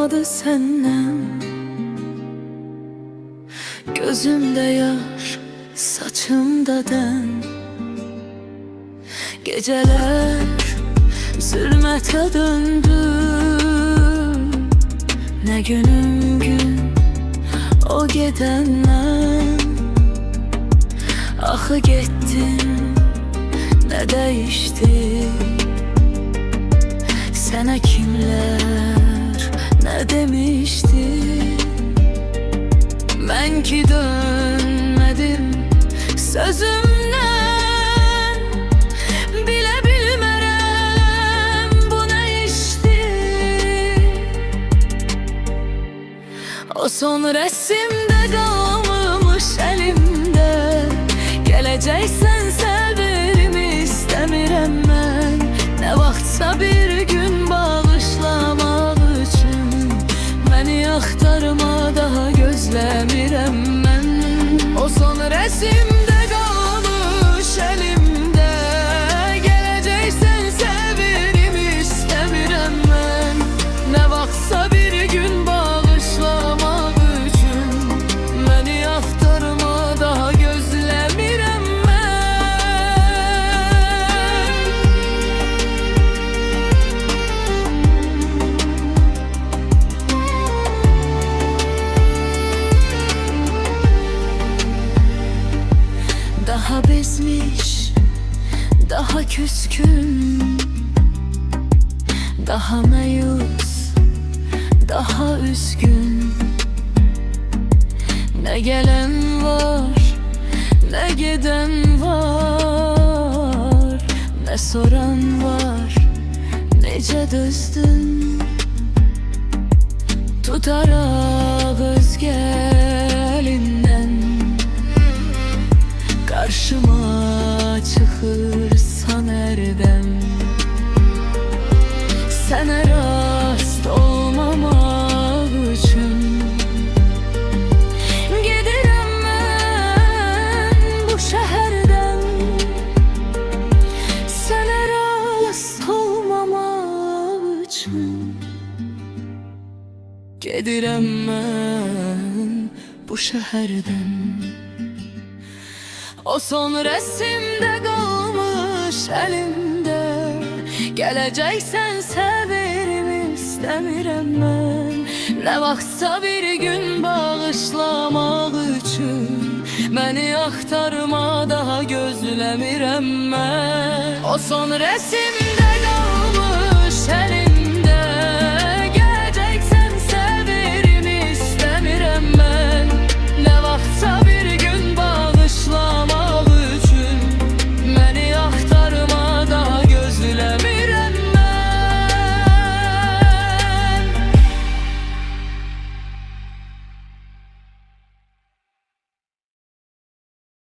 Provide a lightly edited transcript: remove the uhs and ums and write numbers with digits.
qalmadı səndən. Gözümdə yaş, saçımda dən. Gecələr zülmətə döndü. Nə günüm gün o gedəndən. Axı getdin, nə dəyişdi? Sənə kimlər nə demişdi? Mən ki dönmədim sözümdən. Bilə bilmərəm bu nə işdir. O son rəssimdə qalmış əlimdə. Gələcəksən səbirimi istəmirəm mən. Nə vaxtsa bir gün bağışlamaq üçün məni axtarma, daha gözləmirəm mən. O son rəsimdə qalmış əlimdə. Gələcəksən səbirimi istəmirəm mən. Nə vaxtsa bir gün bağışlamaq üçün məni axtarma, daha gözləmirəm mən. Daha bezmiş, daha küskün, daha məyus, daha üzgün. Ne gelen var, ne giden var. Ne soran var, necə dözdün. Tutaraq özgə əlindən. Karşıma çıxırsan ərdən. Sənə rast olmamaq üçün gedirəm mən bu şəhərdən. Sənə rast olmamaq üçün gedirəm mən bu şəhərdən. O son rəsimdə qalmış əlimdə. Gələcəksən səbirimi istəmirəm mən. Nə vaxtsa bir gün bağışlamaq üçün məni axtarma, daha gözləmirəm mən. O son rəsimdə qalmış